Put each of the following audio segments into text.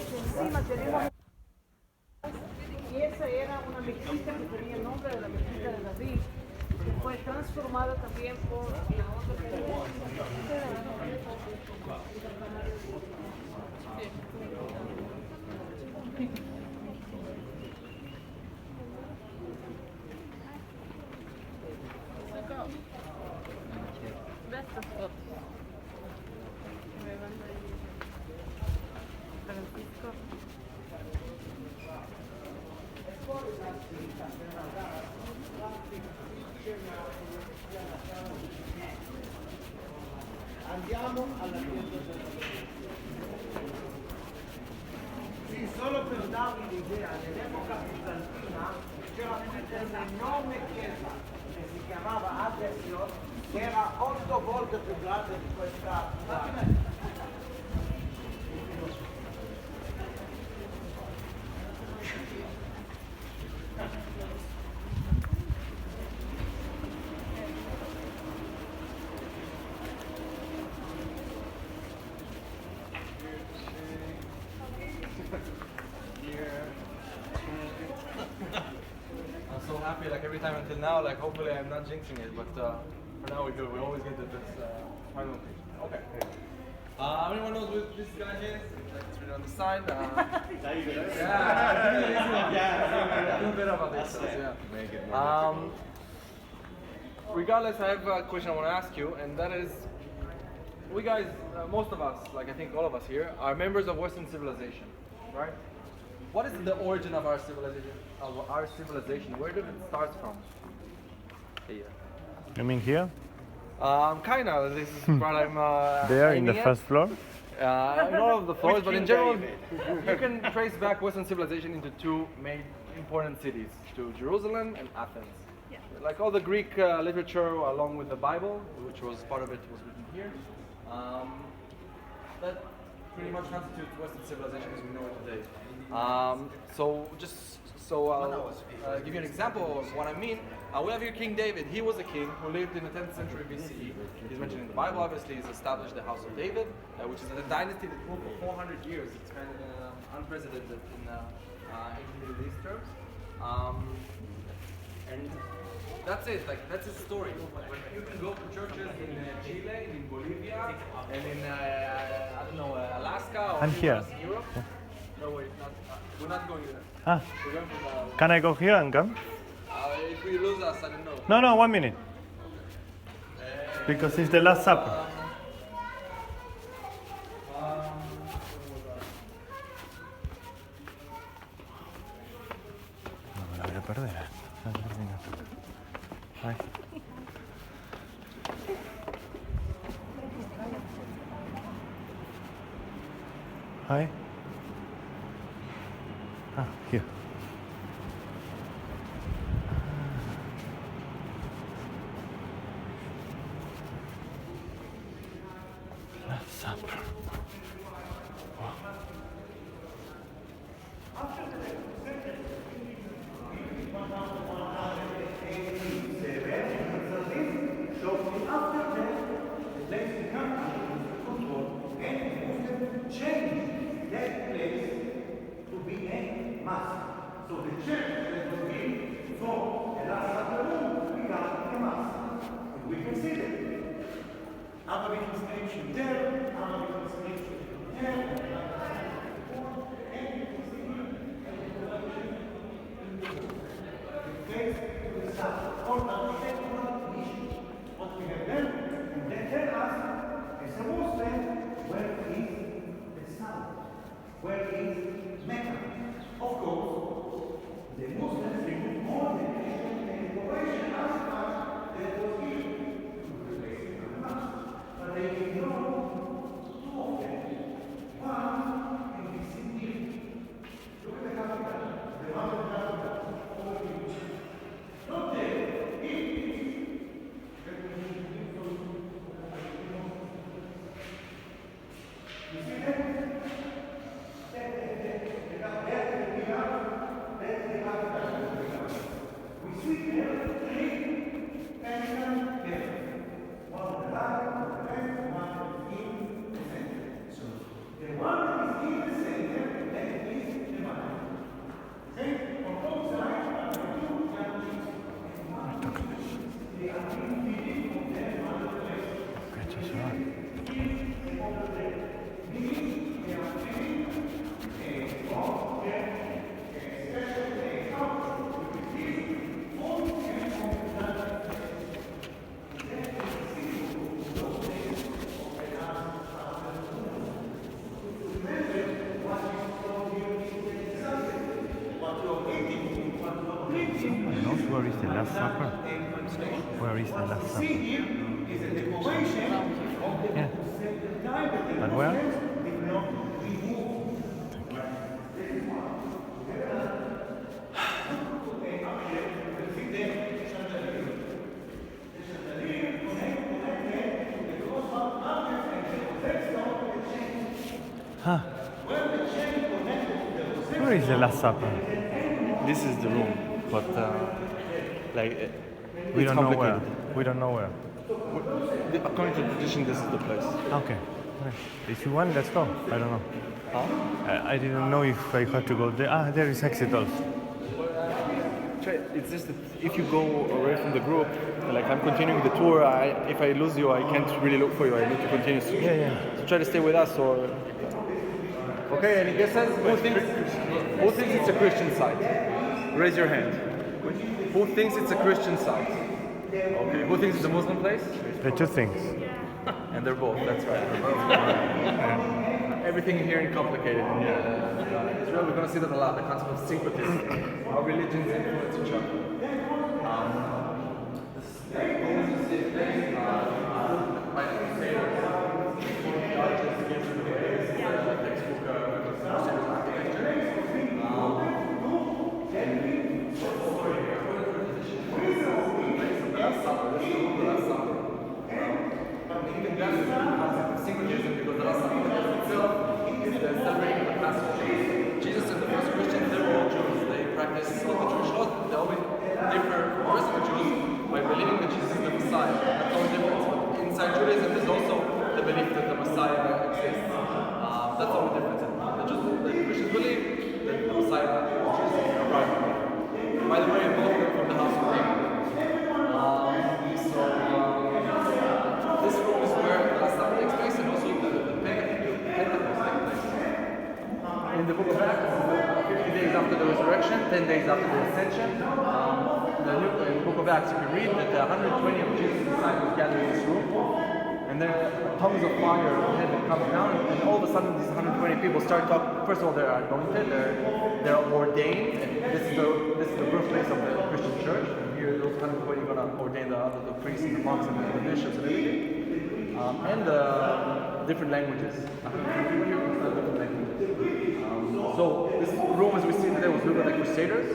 encima tenemos, y esa era una mezquita que tenía el nombre de la mezquita de David, que fue transformada también por la otra que Andiamo alla chiesa della Sì, solo per darvi l'idea, nell'epoca bizantina c'era un'enorme chiesa che si chiamava Adesio, che era 8 volte più grande di questa. I'm so happy, like every time until now, like hopefully I'm not jinxing it, but for now we're good. We always get to this final page. Okay. Anyone knows what this guy is? Like it's written on the side. Yeah, a little bit about this. Yeah. Regardless, I have a question I want to ask you, and that is, we guys, most of us, like I think all of us here, are members of Western civilization, right? What is the origin of our civilization? Where did it start from? Here. You mean here? Kinda. This is what I'm. There in the aiming at. first floor? In all of the floors, but in general, you can trace back Western civilization into two main important cities, to Jerusalem and Athens. Yeah. Like all the Greek literature, along with the Bible, which was part of it, was written here. That pretty much constitutes Western civilization as we know it today. I'll give you an example of what I mean. We have here King David. He was a king who lived in the 10th century BCE. He's mentioned in the Bible, obviously. He's established the House of David, which is a dynasty that ruled for 400 years. It's kind of unprecedented in ancient Middle East terms. And that's it. Like that's his story. But you can go to churches in Chile, in Bolivia, and in Alaska or And here. in Europe. No, wait, we're not going there. Ah, We're going from can I go here and come? if we lose us, I don't know. No, 1 minute. Because it's the Last Supper. No me la voy a perder. Ay. Hi. Ah, here. Last Supper. Wow. So the church that was built for the last Supper room became a mass. And we can see that. Arabic inscription there, Arabic inscription there, face to the south. All architectural issues. What we have done, and they tell us, as a Muslim, where is the south? Where is Mecca? Of course, the Muslims remove all the Christian and decoration aspect that was given to the place of the mass. But they ignore two of them. One can be seen here. Look at the capital, the mountain capital, over here. Not there, here it is. You see that? We see there three pentagon pillars. One on the right, one on the left, one in the center. So the one that is in the center is the Last Supper? Where is the Last Supper? Is a declaration of Yeah. the time that the But where? Muslims did not remove. Huh. Where is the Last Supper? This is the room, but We it's don't know where. complicated. We don't know where. According to tradition, this is the place. Okay. If you want, let's go. I don't know. I didn't know if I had to go there. Ah, there is exit also. It's just that if you go away from the group, like I'm continuing the tour, if I lose you, I can't really look for you. I need to continue. Yeah. So try to stay with us, or okay. And it says, who thinks it's a Christian site? Raise your hand. Who thinks it's a Christian site? Okay. Who thinks it's a Muslim place? The two things. And they're both. That's right. They're both. Everything here is complicated. In Israel, we're going to see that a lot. The concept of syncretism. Our religions influence each other. Jesus and the first Christians, they were all Jews. They practiced all the Jewish laws. They only differ from the rest of the Jews by believing that Jesus is the Messiah. That's the only difference. But inside Judaism, there's also the belief that the Messiah exists. That's the only difference. The Christians believe that the Messiah Jesus arrived. By the way, both of them from the house of David. This room is where the last supper takes place, and also the Pentecost takes place. In the book of Acts, 50 days after the resurrection, 10 days after the ascension, in the book of Acts, you can read that 120 of Jesus' disciples gathered in this room, and there are tongues of fire from heaven coming down, and all of a sudden these 120 people start talking. First of all, they're anointed, they're ordained, and this is the birthplace of the Christian church. And here, those 120 are going to ordain the priests and the monks and the bishops and everything. And different languages. 120 people here, different languages. So this room, as we see today, was built by the Crusaders.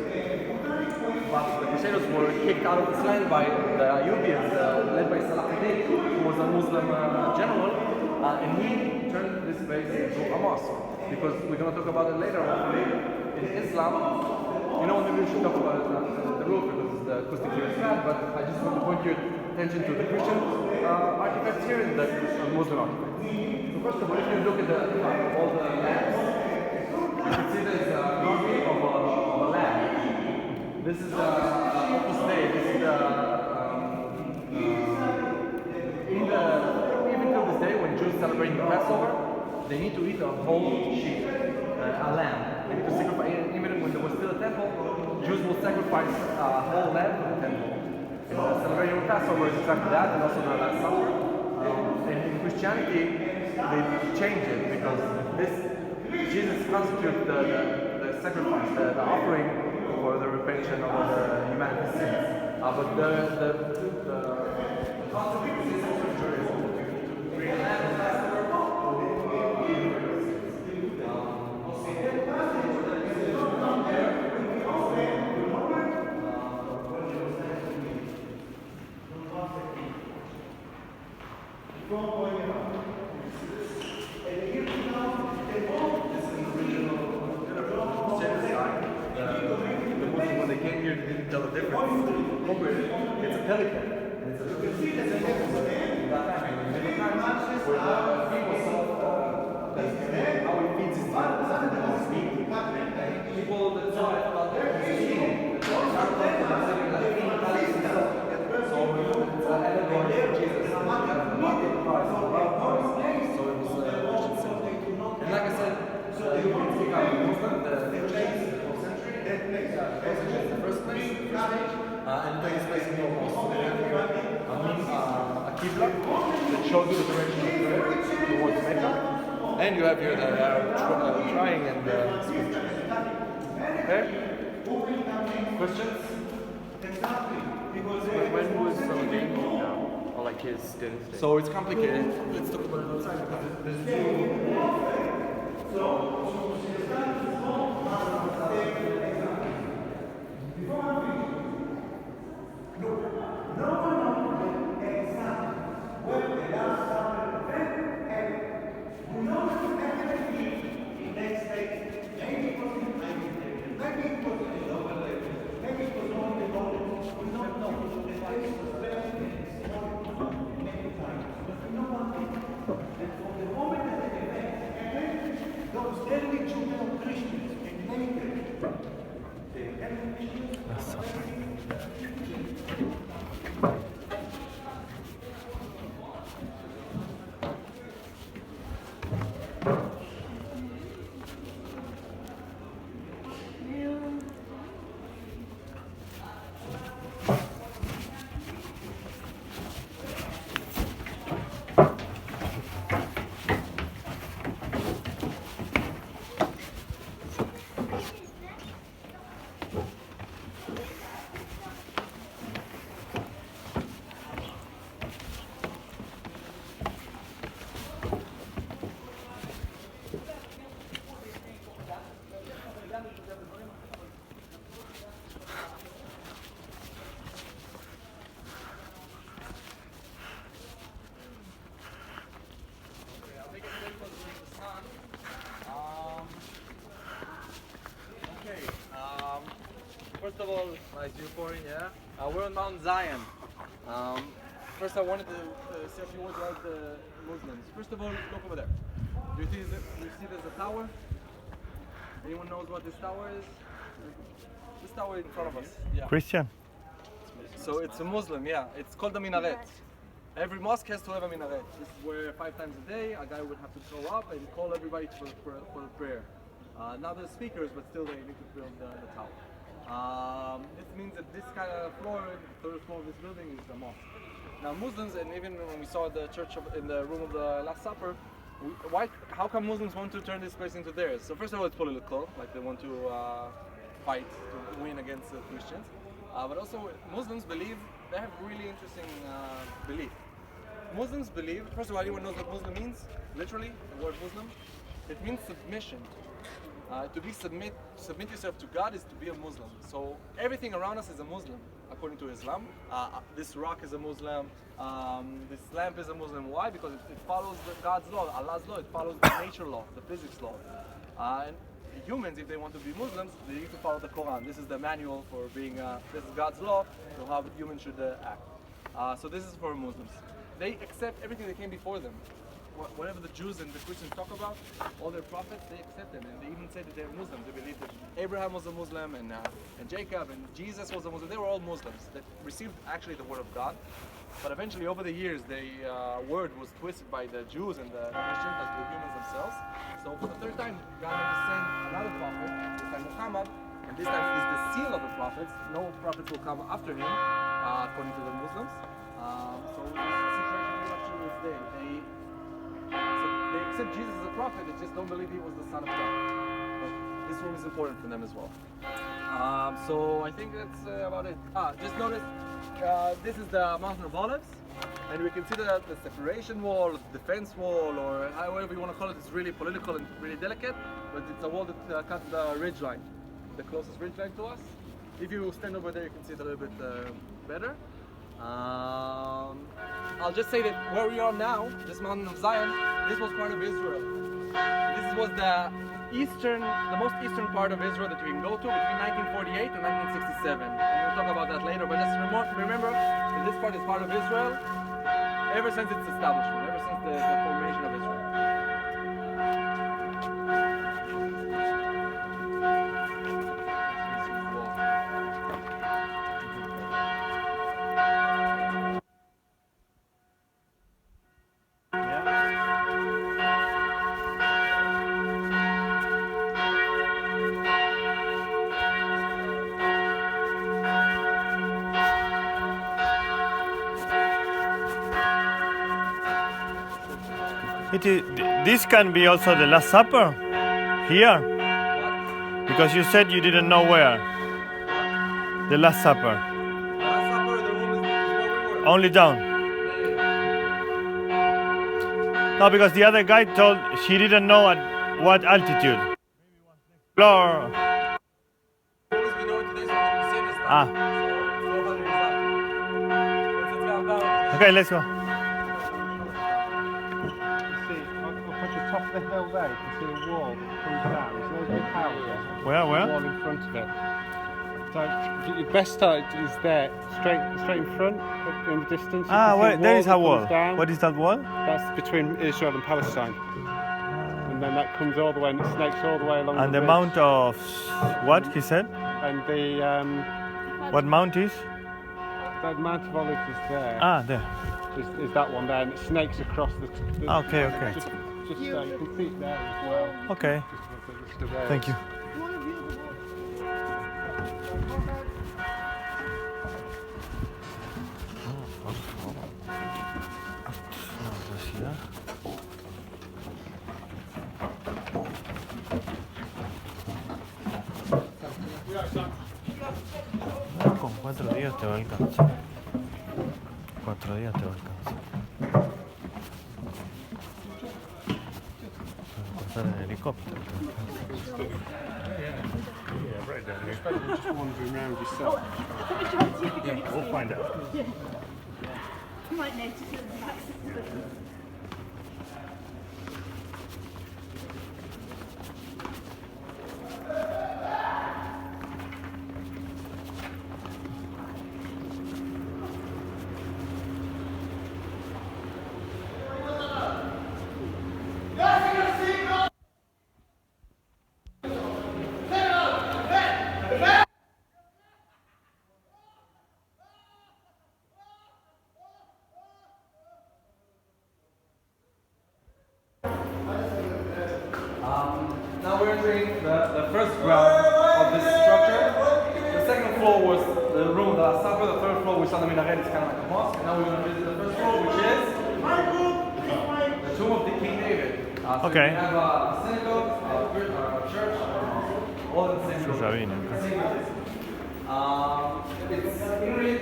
But the Crusaders were kicked out of this land by the Ayyubians, led by Salah ad-Din, who was a Muslim general, and he turned this place into a mosque. Because we're going to talk about it later, hopefully. In Islam, maybe we should talk about the roof because the acoustic here is bad, but I just want to point your attention to the Christian artifacts here and the Muslim artifacts. So first of all, if you look at all the lamps, you can see there's a carving of a lamb. This is Opus Dei. This is even till this day, when Jews celebrate the Passover, they need to eat a whole sheep, a lamb. They need to sacrifice. Even when there was still a temple, Jews will sacrifice a whole lamb to the temple. And celebrating the Passover is exactly that, and also the Last Supper. And in Christianity, they change it because Jesus constitutes the sacrifice, the offering for the repentance of the humanity's sins. But the concept of this also to bring a lamb to Passover. When they came here, they didn't tell the difference. It's a pelican. And it's a how he feeds his people that saw it thought that it was eating. So it's an allegory for Jesus. So it was Christian symbol. And like I said, you can speak out of Muslim, the Christians in the 4th century, the first place, and it takes place in your mosque. They have here a qibla that shows you the direction of prayer towards Mecca. And you have here the trying and scripture. Okay? Questions? Exactly. Because When was Solomon now? Or like his dynasty? So it's complicated. Let's talk about it outside because there's those early Judeo-Christians and later the early Christians First of all, nice viewpoint, yeah. We're on Mount Zion. First, I wanted to say a few words about the Muslims. First of all, look over there. Do you see there's a tower? Anyone knows what this tower is? This tower in front of us. Yeah. Christian? So it's a Muslim, yeah. It's called a minaret. Every mosque has to have a minaret. This is where 5 times a day a guy would have to go up and call everybody for prayer. Now there's speakers, but still they need to build the tower. This means that this kind of floor, the third floor of this building, is a mosque. Now Muslims, and even when we saw the church in the room of the Last Supper, how come Muslims want to turn this place into theirs? So first of all, it's political, like they want to fight to win against the Christians. But also, Muslims believe, they have really interesting belief. Muslims believe, first of all, anyone knows what Muslim means? Literally, the word Muslim? It means submission. To submit yourself to God is to be a Muslim. So everything around us is a Muslim, according to Islam. This rock is a Muslim. This lamp is a Muslim. Why? Because it follows God's law, Allah's law. It follows the nature law, the physics law. And humans, if they want to be Muslims, they need to follow the Quran. This is the manual for being. This is God's law, so how humans should act. So this is for Muslims. They accept everything that came before them. Whatever the Jews and the Christians talk about, all their prophets, they accept them, and they even say that they're Muslims. They believe that Abraham was a Muslim, and Jacob, and Jesus was a Muslim. They were all Muslims that received actually the word of God. But eventually, over the years, the word was twisted by the Jews and the Christians, as the humans themselves. So for the third time, God had to send another prophet, this time Muhammad, and this time he's the seal of the prophets. No prophets will come after him, according to the Muslims. So this is the situation pretty much to this day. They accept Jesus as a prophet, they just don't believe he was the Son of God. But this one is important for them as well. So I think that's about it. Just notice, this is the Mountain of Olives, and we can see the separation wall, the defense wall, or however you want to call it. It's really political and really delicate, but it's a wall that cuts the ridge line, the closest ridge line to us. If you stand over there, you can see it a little bit better. I'll just say that where we are now, this mountain of Zion, this was part of Israel. This was the most eastern part of Israel that we can go to between 1948 and 1967. And we'll talk about that later, but just remember that this part is part of Israel ever since its establishment, ever since the formation of Israel. This can be also the Last Supper here, because you said you didn't know where. The Last Supper. Only down. No, because the other guy told she didn't know at what altitude. Floor. Always we know today's what we say this time. Ah. So 1200 years after. Let's go down. Okay, let's go. See, up at the top of the hill there, you can see a wall that comes down. There's no big house. Where? A wall in front of it. So your best start is there, straight in front, up in the distance. You Ah, can see where, there is a that wall. comes down. What is that wall? That's between Israel and Palestine. And then that comes all the way and it snakes all the way along And the the ridge. mount of what he said? And the What mount is? Mount of Olives is there. Ah, there. Is that one there, and it snakes across the. Okay, okay. Just you can see it there as well. Okay. Just around. Thank you. Con 4 días te va a alcanzar. 4 días te va a alcanzar. Puedes pasar en helicóptero. Just wandering around yourself. Yeah, we'll find out. You might notice it in the accident. Now we're entering the first ground of this structure. The second floor was the room of the Last Supper. The third floor, we saw the minaret, it's kind of like a mosque. And now we're going to visit the first floor, which is the tomb of the King David. So Okay. we have a synagogue, a church, all in the same Sabine. building. It's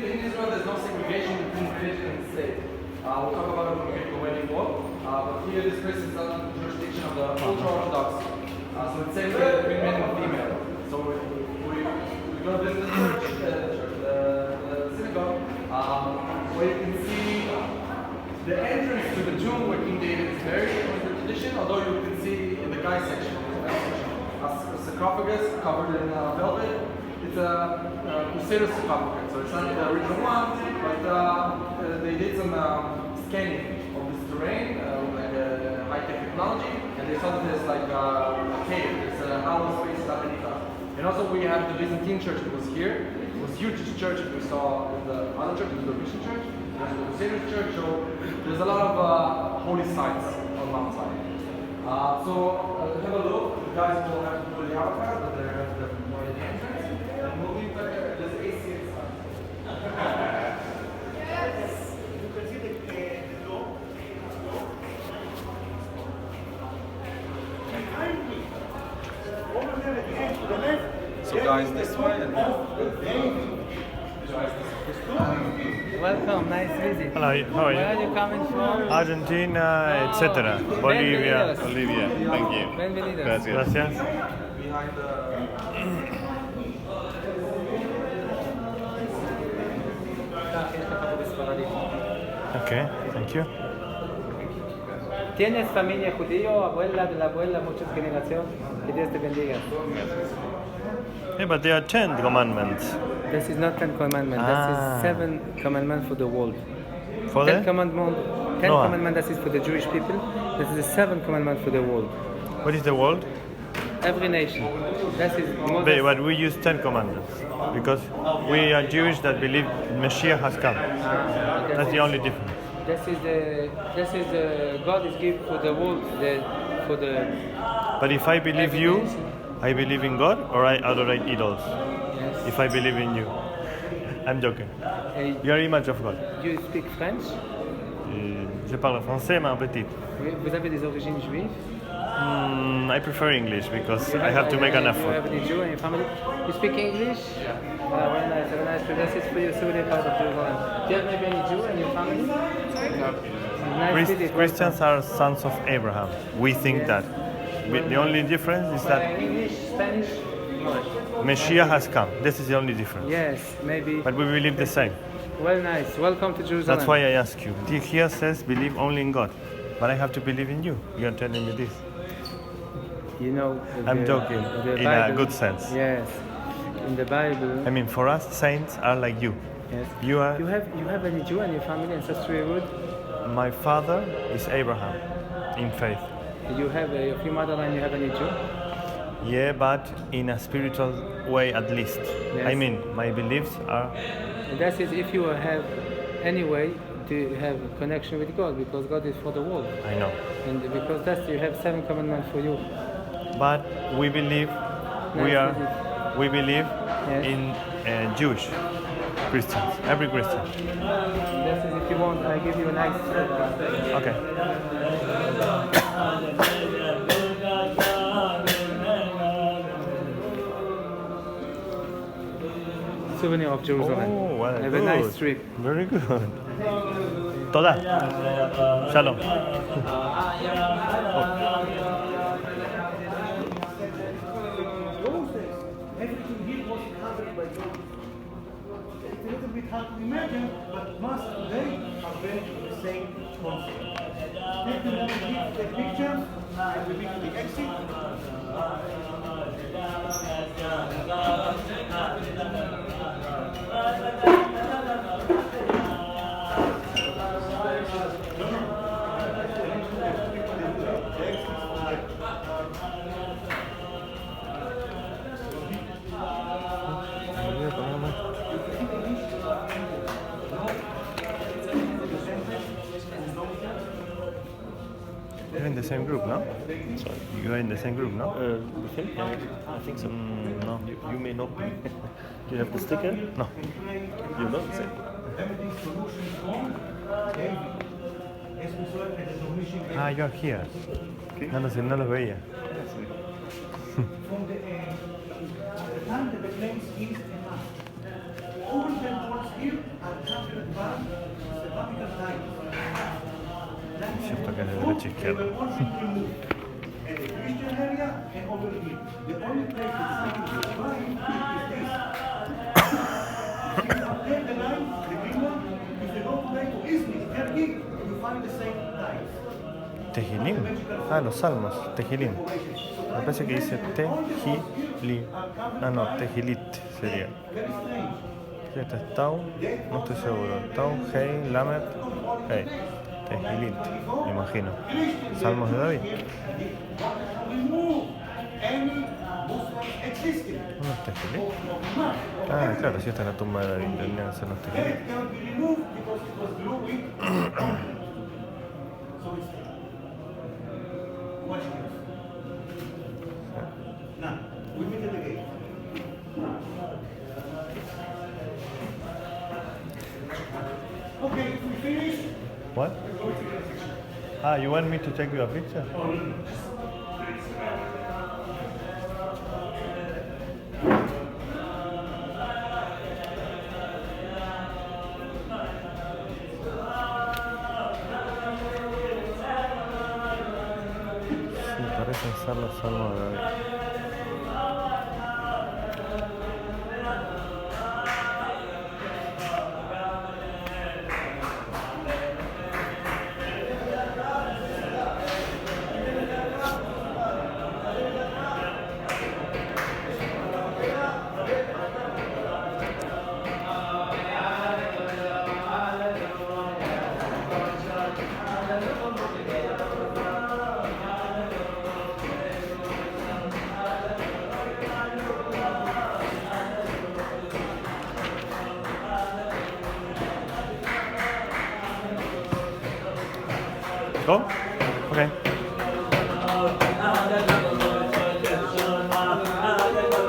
in Israel. There's no segregation between religion and state. We'll talk about it when we get to wedding wall. But here, this place is under the jurisdiction of the ultra-Orthodox. So it's segregated between men and female. So we're going to visit the church, the synagogue, where you can see the entrance to the tomb where King David is buried according to tradition, although you can see in the guy section, a sarcophagus covered in velvet. It's a Crusader sarcophagus, so it's not the original one, but they did some scanning of this terrain with like high-tech technology, and they saw that there's like a cave, there's a hollow space underneath us. And also we have the Byzantine church that was here. It was a huge church that we saw in the other church, the Christian church. There's the Crusader church, so there's a lot of holy sites on Mount Sinai. So have a look. The guys will have to do the outcast, but they have the entrance. And we'll leave there's AC inside. So guys, this way and Welcome, nice visit. Hello, how are Where you? are you coming from? Argentina, etc. Bolivia. Bienvenidos. Bolivia. Thank you. Bienvenidos. Gracias. behind the Okay, thank you. ¿Tienes familia judío, abuela de la abuela, muchas generaciones? Que Dios te bendiga. Yeah, but there are 10 commandments. This is not 10 commandments, Ah. this is 7 commandments for the world. For 10 the? commandments, 10 Noah. commandments, that is for the Jewish people. This is the 7 commandments for the world. What is the world? Every nation. That is But we use 10 commandments because we are Jewish that believe Messiah has come. That's the only difference. This is the God is given for the world, for the. But if I believe you, I believe in God or I adore idols. Yes. If I believe in you. I'm joking. You are image of God. You speak French? Je parle français, mais un petit. Vous avez des origines juives? I I prefer English because I You have to make an You effort. have any Jew in your family? You speak English? Yeah. Very nice, very nice. This is for you, so really proud of Jerusalem. Do you have maybe any Jew in your family? No. Nice visit. Christians are sons of Abraham. We think that. The only difference is that English, Spanish? Messiah has come. This is the only difference. Yes, maybe. But we believe the same. Well, nice. Welcome to Jerusalem. That's why I ask you. Here says believe only in God. But I have to believe in you. You're telling me this. You know, I'm joking, in a good sense. Yes, in the Bible. I mean, for us, saints are like you. Yes. You are. You have any Jew in your family, ancestry root? My father is Abraham, in faith. You have of your motherline. You have any Jew? Yeah, but in a spiritual way at least. Yes. I mean, my beliefs are. And that is if you have any way to have a connection with God, because God is for the world. I know. And because that's you have 7 commandments for you. But we believe we believe Yes. in Jewish Christians. Every Christian. That is if you want, I give you a nice. Okay. Souvenir of Jerusalem. Oh, well, have good. a nice trip. Very good. Toda. Shalom. Those days, everything here was covered by gold. It's a little bit hard to imagine, but most today are very the same concept. Take a look at the picture, and we make the exit. You're in the same group, no? Sorry. You are in the same group, no? With him? Yeah, I think so. No. You may not be. Do you have the sticker? No. You're not the same. Ah, you're here. No, no sé, no los veía. From the time that the claims east and west. All the words here are covered by the Vatican times. Cierto que es de derecha a izquierda. And the Christian area and over here. The only place that's not defined is this. If you compare the line, the green one, if you go today to Izmir, Turkey, you find the same lines. Tejilim. Ah, los salmos. Tejilim. Me parece que dice Tejili. Ah, no, Tejilit sería. Very strange. Sí, este es Tau. No estoy seguro. Tau, Hei, Lamet, Hei. Tejilit, me imagino. Salmos de David. Remove any Muslims existing. ¿No es Tejilit? Ah, claro, sí, esta es la tumba de David. Tendrían que ser los Tejilit. That can be removed because it was glowing. So it's questions. Now, we meet at the gate. Okay, if we finish, What? Ah, you want me to take you a picture? Sí, parecen ser los salmos de David. Go? Okay.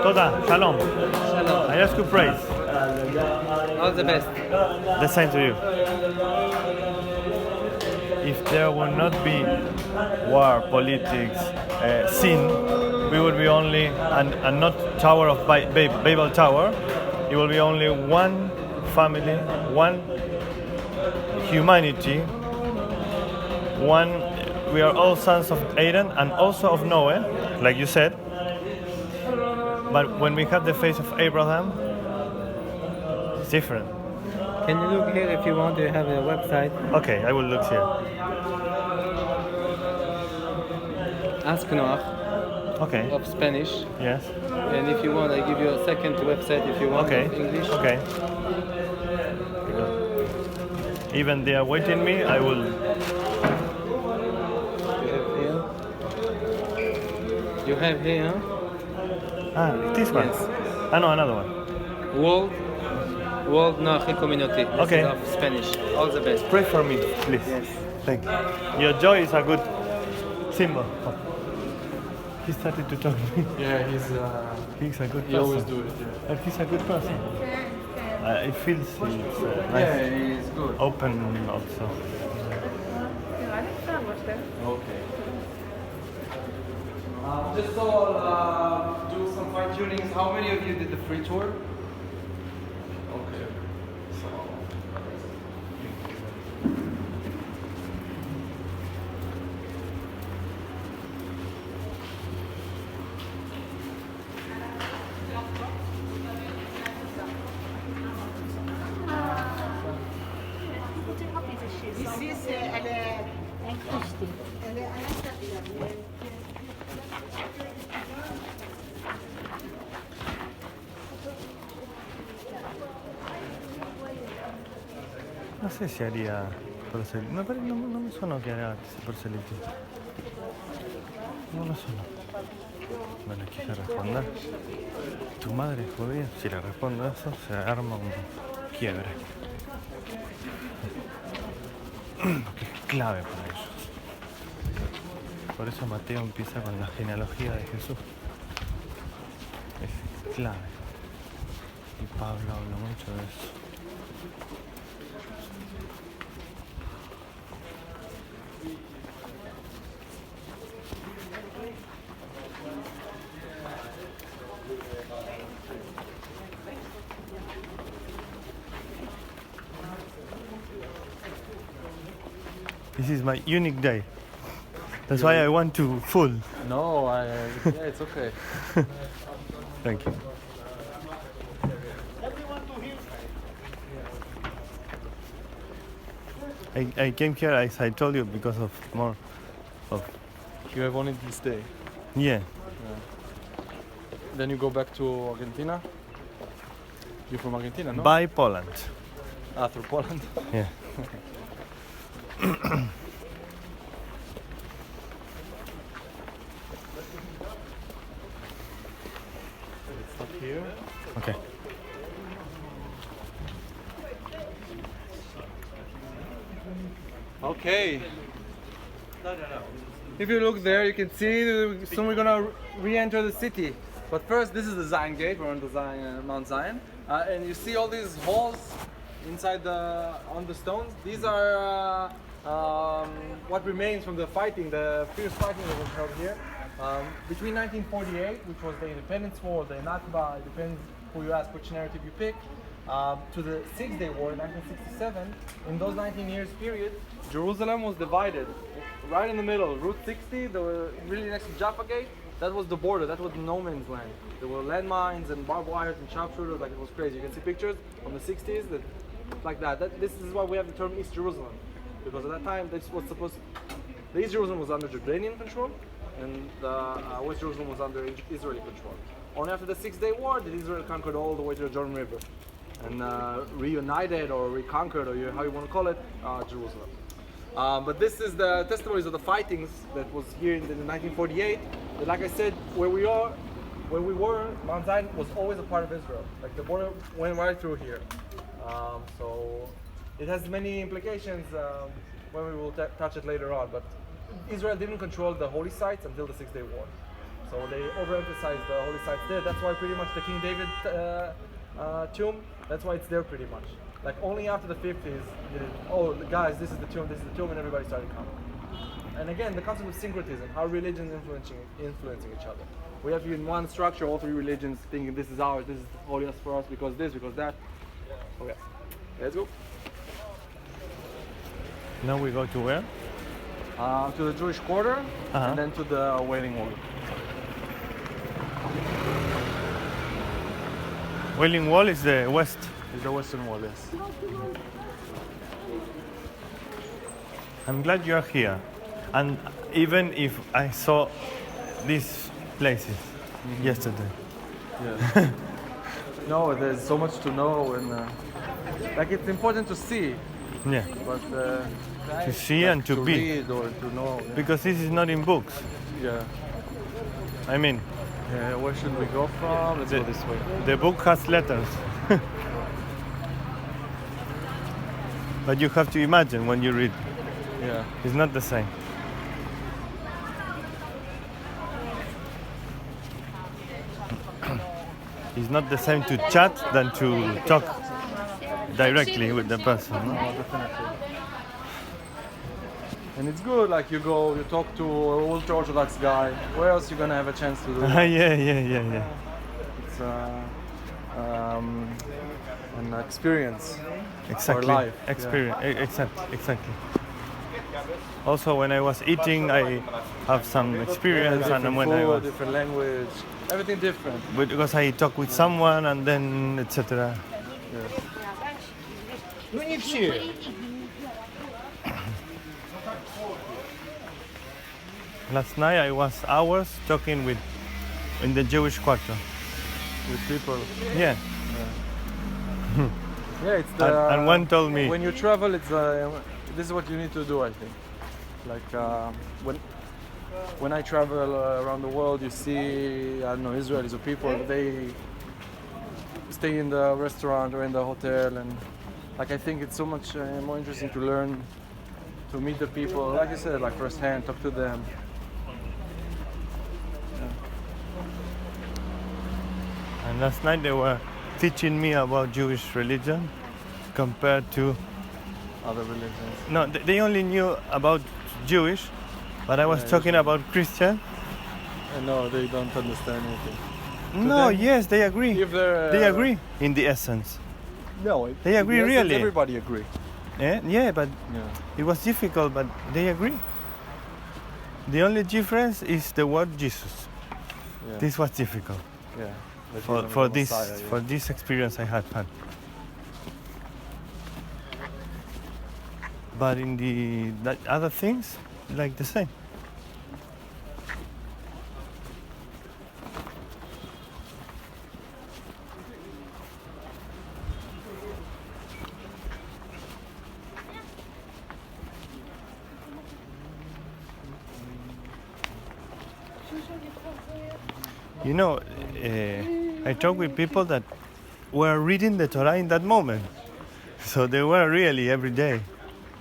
Toda, shalom. Shalom. I ask you praise. All the best. The same to you. If there will not be war, politics, sin, we will be only, and not Tower of Babel Tower, it will be only one family, one humanity, one, we are all sons of Adam and also of Noah, like you said. But when we have the face of Abraham, it's different. Can you look here if you want to have a website? Okay, I will look here. Ask Noah Okay. of Spanish. Yes. And if you want, I give you a second website if you want Okay. of English. Okay. Even they are waiting me, I will. You have here Ah, this one. Yes. Ah, no, another one. World Noachi Community. This Okay. is of Spanish. All the best. Pray for me, please. Yes. Thank you. Your joy is a good symbol. Oh. He started to talk to me. Yeah, He's a good person. he always do it. Yeah, He's a good person. It feels it's nice. yeah he's good. Open also. Okay. Just so I'll do some fine tunings. How many of you did the free tour? Okay. So. This is No sé si haría proselitismo. No me suena que haga proselitismo. No me suena. Bueno, quise responder. ¿Tu madre es judía? Si le respondo eso, se arma un quiebre. Porque es clave para ellos. Por eso Mateo empieza con la genealogía de Jesús. Es clave. Y Pablo habla mucho de eso. This is my unique day. That's why I want to full. No, yeah, it's okay. Thank you. I came here, as I told you, because of more of, You have only this day. yeah. Then you go back to Argentina. You're from Argentina, no? By Poland. Through Poland. Yeah. Stop here. Okay. Okay. If you look there, you can see soon we're gonna re-enter the city. But first, this is the Zion Gate. We're on the Mount Zion, and you see all these holes inside on the stones. These are what remains from the fighting, the fierce fighting that was held here between 1948, which was the Independence War, the Nakba. It depends who you ask, which narrative you pick. To the Six-Day War in 1967. In those 19 years period, Jerusalem was divided right in the middle. Route 60, really next to Jaffa Gate, that was the border, that was the no man's land. There were landmines and barbed wires and sharpshooters, like it was crazy. You can see pictures from the 60s that, like that. This is why we have the term East Jerusalem, because at that time this was supposed the East Jerusalem was under Jordanian control, and the West Jerusalem was under Israeli control. Only after the Six-Day War did Israel conquer all the way to the Jordan River and reunited or reconquered, or how you want to call it, Jerusalem. But this is the testimonies of the fightings that was here in 1948. But like I said, where we were, Mount Zion was always a part of Israel. Like the border went right through here. So it has many implications when we will touch it later on. But Israel didn't control the holy sites until the Six-Day War. So they overemphasized the holy sites there. That's why pretty much the King David tomb, that's why it's there pretty much. Like only after the 50s, oh guys, this is the tomb, and everybody started coming. and again, the concept of syncretism, how religions influencing each other. We have in one structure all three religions thinking this is ours, this is holiest for us because this, because that. Okay, let's go. Now we go to where? To the Jewish quarter, and then to the Wailing Wall. Wailing Wall is the west. Is the Western Wall, yes. I'm glad you are here. And even if I saw these places yesterday. Yeah. No, there's so much to know, and like it's important to see, Yeah. but To see and to be. read or to know. Yeah. Because this is not in books. Yeah. I mean, Where should we go from? Let's go this way. the book has letters. But you have to imagine when you read. Yeah. It's not the same. It's not the same to chat than to talk directly with the person. No? Oh, definitely. And it's good, like you go, you talk to an ultra-Orthodox guy. Where else you gonna have a chance to do that? Yeah. It's an experience. Exactly. For life. Experience. Exactly. Also, when I was eating, I have some experience, Different and when food, I was different language, everything different. because I talk with someone, and then etc. Last night I was hours talking in the Jewish quarter. With people. Yeah. Yeah, it's the. And one told me, When you travel, it's this is what you need to do, I think. Like when I travel around the world, you see, I don't know, Israelis or people, they stay in the restaurant or in the hotel, and like I think it's so much more interesting to learn, to meet the people, like you said, like firsthand, talk to them. and last night they were teaching me about Jewish religion compared to Other religions. no, they only knew about Jewish, but I was talking about Christian. And no, they don't understand anything. No, them, yes, they agree. If they're They agree in the essence. No, They agree, in the essence, really. Everybody agree. Yeah, but Yeah. it was difficult, but they agree. The only difference is the word Jesus. Yeah. This was difficult Yeah. That for, he's for the this Messiah, yeah. for this experience I had. But in the other things, like the same. You know, I talk with people that were reading the Torah in that moment. So they were really every day.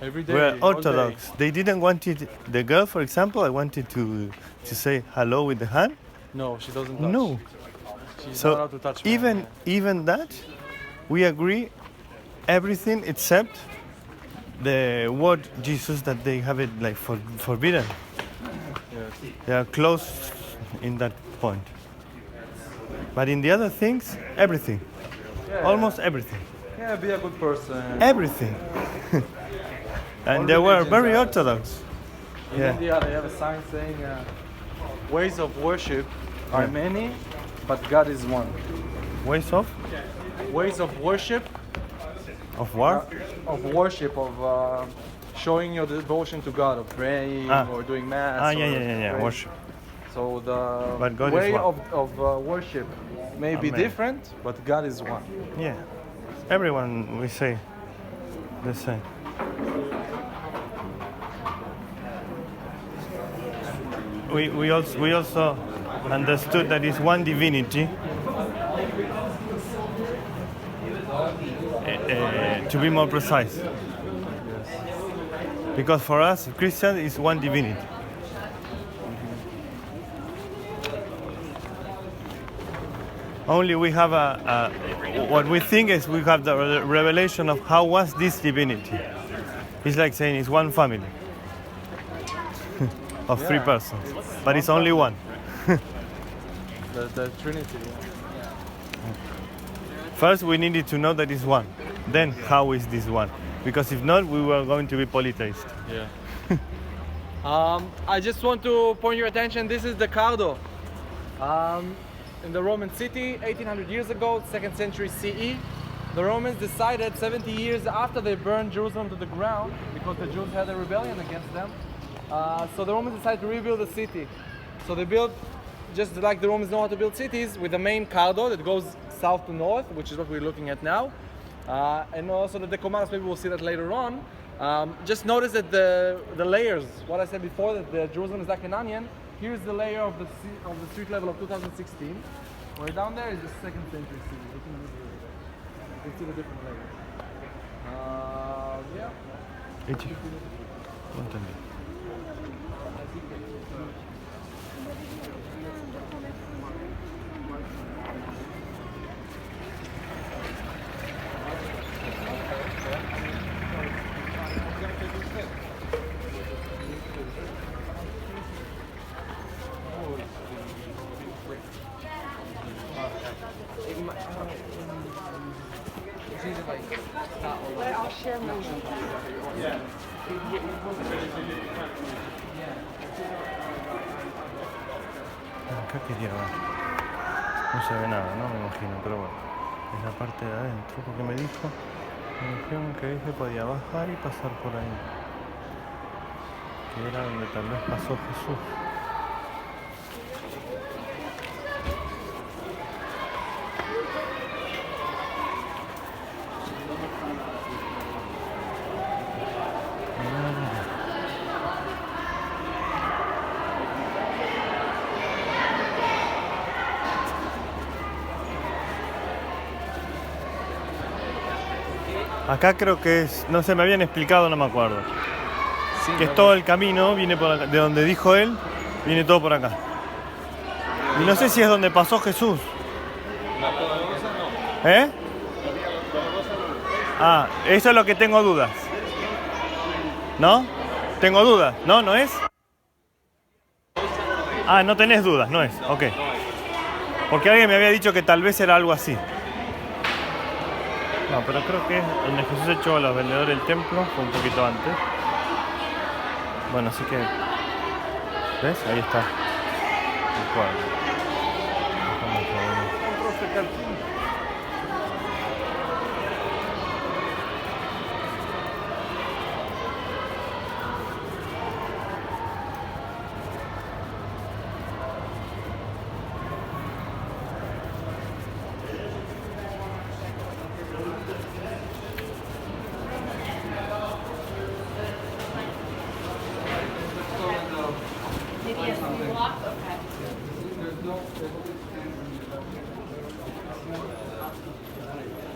Every day. Were all Orthodox. day. They didn't want it. The girl, for example, I wanted to say hello with the hand. No, she doesn't touch. No. She's So not allowed to touch me. even that, we agree everything except the word Jesus that they have it like forbidden. Yes. They are close in that point. But in the other things, everything. Yeah. Almost everything. Yeah, be a good person. Everything. And All they were religions very are- Orthodox. In Yeah. India, they have a sign saying, "Ways of worship are Yeah. many, but God is one." Ways of Ways of worship, war? of showing your devotion to God, of praying or doing mass. Yeah. or Worship. So But the God is way one. of worship may be Amen. different, but God is one. Yeah. Everyone we say the same. We also understood that it's one divinity. To be more precise. Because for us, Christian is one divinity. Only we have what we think is we have the revelation of how was this divinity. It's like saying it's one family. of three Yeah, persons, it's but it's one only person. one. The Trinity. First, we needed to know that it's one. Then, how is this one? Because if not, we were going to be polytheist. Yeah. I just want to point your attention. This is the Cardo. In the Roman city, 1800 years ago, 2nd century CE, the Romans decided 70 years after they burned Jerusalem to the ground, because the Jews had a rebellion against them. So the Romans decided to rebuild the city. So they built, just like the Romans know how to build cities, with the main Cardo that goes south to north, which is what we're looking at now. And also the decomanos, maybe we'll see that later on. Just notice that the layers, what I said before, that the Jerusalem is like an onion. Here's the layer of the street level of 2016. Way down there is the 2nd century city. You can see the different layers. Yeah. Eche. No entendí. I'll share mine. Acá quería ver. No se ve nada, ¿no? Me imagino, pero bueno. Es la parte de adentro, porque me dijeron que se podía bajar y pasar por ahí. Que era donde tal vez pasó Jesús. Acá creo que es, no sé, me habían explicado, no me acuerdo. Sí, Que es todo el camino, viene por acá, de donde dijo él, viene todo por acá. Y no sé si es donde pasó Jesús. ¿Eh? Ah, eso es lo que tengo dudas. ¿No? ¿Tengo dudas? ¿No? ¿No es? Ah, no tenés dudas, no es. Ok. Porque alguien me había dicho que tal vez era algo así. No, pero creo que es donde Jesús echó a los vendedores del templo, fue un poquito antes. Bueno, así que... ¿Ves? Ahí está el cuadro. Vamos a ver.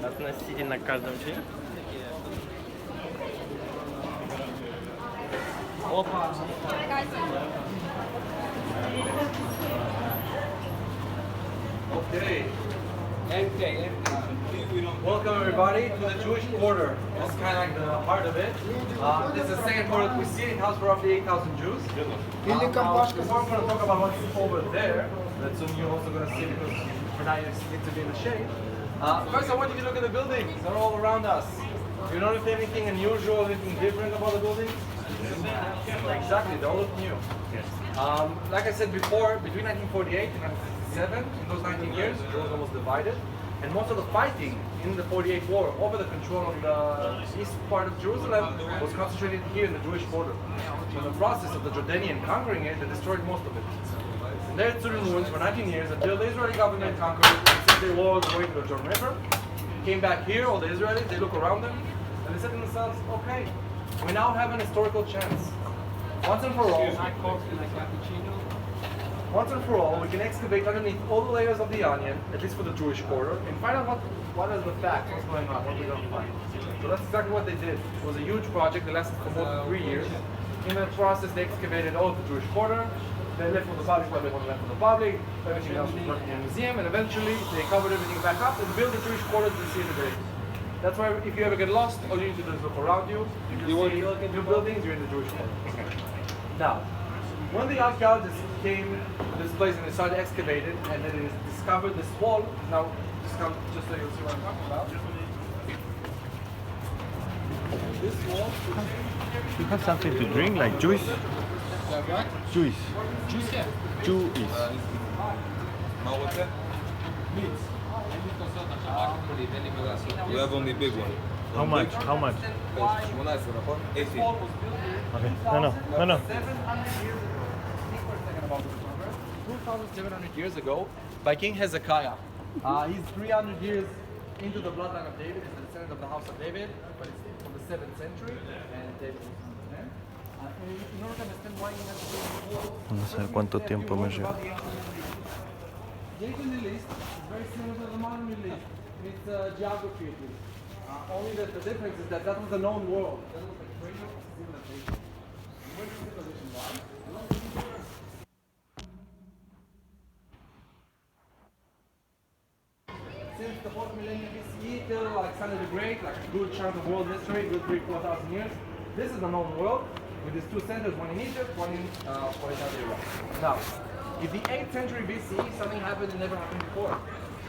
Относите на каждом дне. Okay. Welcome everybody to the Jewish quarter. This is kind of like the heart of it. This is the second quarter that we see. It houses roughly 8,000 Jews. Now, before I'm going to talk about what's over there, that soon you're also going to see because for now you need to be in the shade. First, I want you to look at the buildings. They're all around us. You notice anything unusual, anything different about the buildings? Exactly, they all look new. Like I said before, between 1948 and 1967, in those 19 years, Jerusalem was divided. And most of the fighting in the 48 war over the control of the east part of Jerusalem was concentrated here in the Jewish border. So in the process of the Jordanian conquering it, they destroyed most of it. And there it stood in ruins for 19 years until the Israeli government conquered it, and sent their walls away to the Jordan River. Came back here, all the Israelis, they look around them, and they said to themselves, okay, we now have an historical chance. Once and for all, we can excavate underneath all the layers of the onion, at least for the Jewish quarter, and find out what is the fact, what's going on, what we're going to find. So that's exactly what they did. It was a huge project that lasted for more than 3 years. In that process, they excavated all of the Jewish quarter. They left for the public what they want to left for the public. Everything else was working in a museum, and eventually they covered everything back up and built the Jewish quarter to see today. That's why if you ever get lost, all you need to do is look around you. You see new buildings, you're in the Jewish quarter. Now, When the archaeologists came to this place and they started excavating, and then they discovered this wall. Now, just so you'll see what I'm talking about. This wall. You have something to drink, like juice? Juice. Juice, yeah. Juice. We have only big one. How much? How much? 18. Okay. No. 2,700 years ago, by King Hezekiah. He's 300 years into the bloodline of David. He's a descendant of the house of David, but it's from the 7th century, and David was from there. In order to understand why he has to do No sé cuánto tiempo me lleva. the ancient Middle East is very similar to the modern Middle East. It's geography at least. Only that the difference is that was the known world. That was like cradle of civilization. Where the civilization was. Since the 4th millennium BCE till Alexander the Great, like a good chunk of world history, good 3,000-4,000 years, this is the known world with these two centers, one in Egypt, one in for example, Iraq. Now, in the 8th century BCE, something happened that never happened before.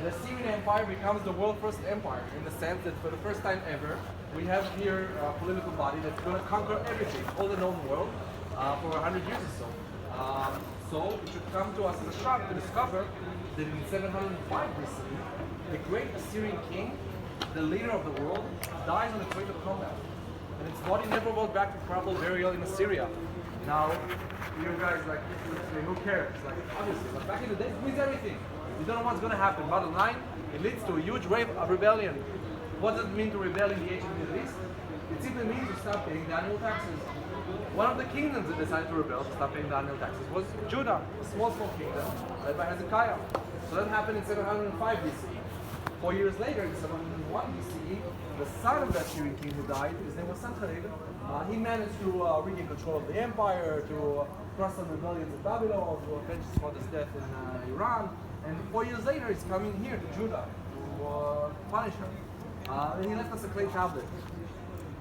The Assyrian Empire becomes the world's first empire in the sense that for the first time ever, we have here a political body that's going to conquer everything, all the known world, for 100 years or so. So it should come to us as a shock to discover that in 705 BCE, the great Assyrian king, the leader of the world, dies on the field of combat. And his body never went back to proper burial in Assyria. Now, you guys like, who cares? Like, obviously, but back in the day, it means everything. You don't know what's going to happen. Bottom line, it leads to a huge wave of rebellion. What does it mean to rebel in the ancient Middle East? It simply means to stop paying the annual taxes. One of the kingdoms that decided to rebel, to stop paying the annual taxes, was Judah, a small kingdom led by Hezekiah. So that happened in 705 BCE. 4 years later, in 701 BCE, the son of that Assyrian king who died, his name was Sanherib, he managed to regain control of the empire, to crush some rebellions in Babylon, to avenge his father's death in Iran. And 4 years later, he's coming here to Judah to punish her. And he left us a clay tablet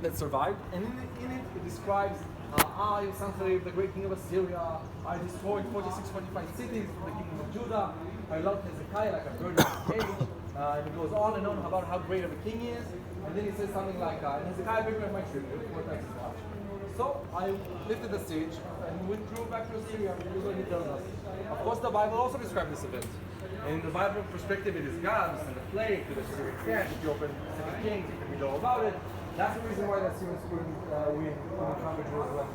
that survived. And in it, it describes, I, Sanherib, the great king of Assyria, I destroyed 45 cities from the kingdom of Judah. I loved Hezekiah like a bird in his cage. And it goes on and on about how great of a king he is. And then he says something like, and Hezekiah picked up my tribute, 4 times as much. So I lifted the siege and withdrew back to Assyria. Here's what he tells us. Of course, the Bible also describes this event. And in the Bible perspective, it is God who sent a plague to the Assyrian camp. If you open 2 Kings, you can read all about it. That's the reason why the Assyrians couldn't win, couldn't conquer Jerusalem.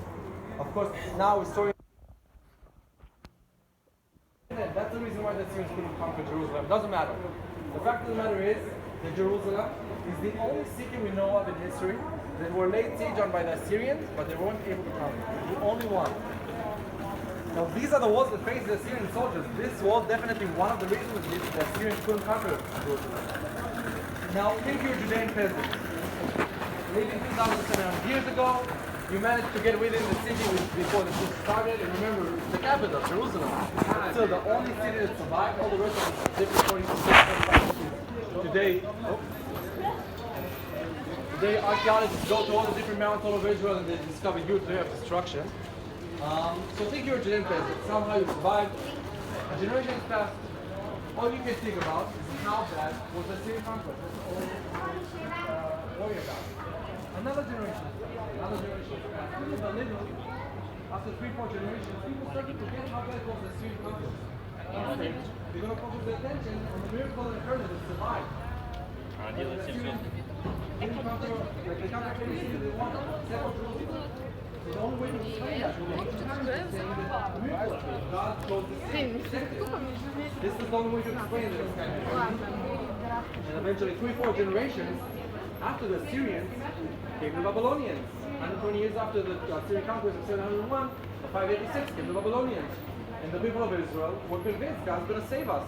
Of course, now historians. That's the reason why the Assyrians couldn't conquer Jerusalem. Doesn't matter. The fact of the matter is that Jerusalem is the only city we know of in history that were laid siege on by the Assyrians, but they weren't able to conquer. The only one. Now these are the walls that face the Assyrian soldiers. This wall definitely one of the reasons that the Assyrians couldn't conquer Jerusalem. Now think you're Judean peasants. Living 2,700 years ago, you managed to get within the city before the siege started, and remember, it's the capital, Jerusalem. It's still the only city that survived. All the rest of the different 46 Today, today archaeologists go to all the different mountains all over Israel and they discover huge layer of destruction. So think you're a Judean peasant. Somehow you survived. A generation has passed. All you can think about is how bad was the Assyrian conquest. That's all you worry about. Another generation. Little by little, after 3-4 generations, people started to forget how bad was the Assyrian conquest. They're going to focus their attention on the miracle that occurred that survived. They conquered every city they wanted, except for Jerusalem. So the only way to explain that was to say that the miracle that God chose the city. This is the only way to explain that it's kind of. And eventually, 3-4 generations after the Assyrians came the Babylonians. 120 years after the Assyrian conquest of 701, 586 came the Babylonians. And the people of Israel were convinced God's going to save us.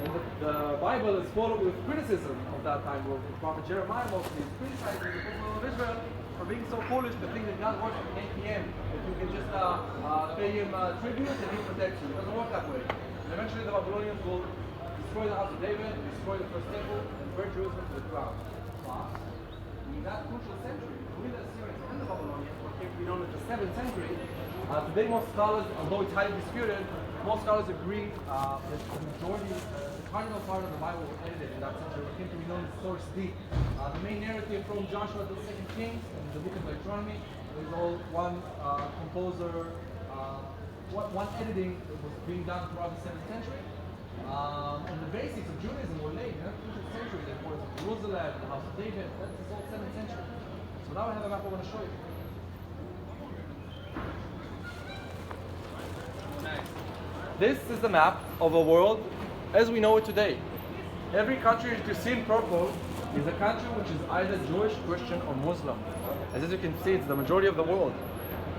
And the Bible is full with criticism of that time. Where the prophet Jeremiah mostly is criticizing the people of Israel for being so foolish to think that God works at 8 p.m. That you can just pay him tribute and he protects you. It doesn't work that way. And eventually the Babylonians will destroy the house of David, destroy the first temple, and burn Jerusalem to the ground. in that crucial century, with the Assyrians and the Babylonians, what came to be known as the 7th century, today most scholars, although it's highly disputed, most scholars agree that the majority, the cardinal part of the Bible was edited in that century, what came to be known as Source D. The main narrative from Joshua to the 2nd Kings and the book of Deuteronomy is all one composer, one editing that was being done throughout the 7th century. And the basics of Judaism were laid in that crucial century, the importance of Jerusalem, the house of David, that's the whole 7th century. So now I have a map I want to show you. This is the map of the world as we know it today. Every country that you see in purple is a country which is either Jewish, Christian, or Muslim. As you can see, it's the majority of the world.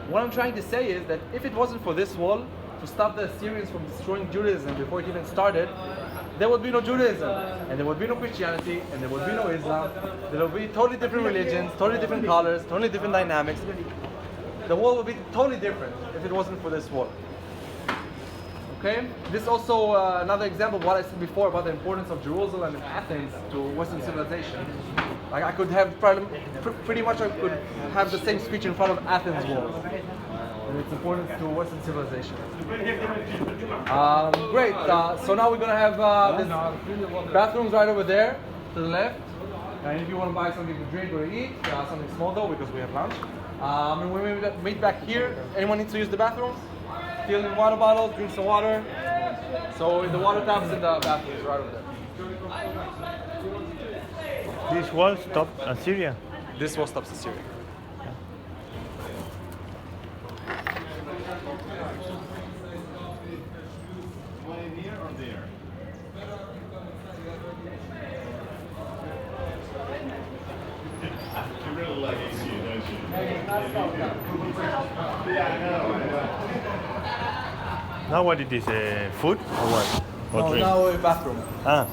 What I'm trying to say is that if it wasn't for this wall to stop the Assyrians from destroying Judaism before it even started, there would be no Judaism, and there would be no Christianity, and there would be no Islam. There would be totally different religions, totally different colors, totally different dynamics. The world would be totally different if it wasn't for this wall. Okay? This is also another example of what I said before about the importance of Jerusalem and Athens to Western civilization. Like I could have pretty much I could have the same speech in front of Athens walls. And its importance to Western civilization. Great. So now we're gonna have this bathrooms right over there to the left. And if you want to buy something to drink or eat, something small though because we have lunch. And when we meet back here, anyone needs to use the bathrooms? Fill in water bottles, drink some water. So the water taps in the bathrooms right over there. This wall stopped Assyria. This wall stops Assyria. Here or there? You really like AC, don't you? Yeah, I know. Now what it is? Food or what? Or No, drink? now a bathroom. Ah.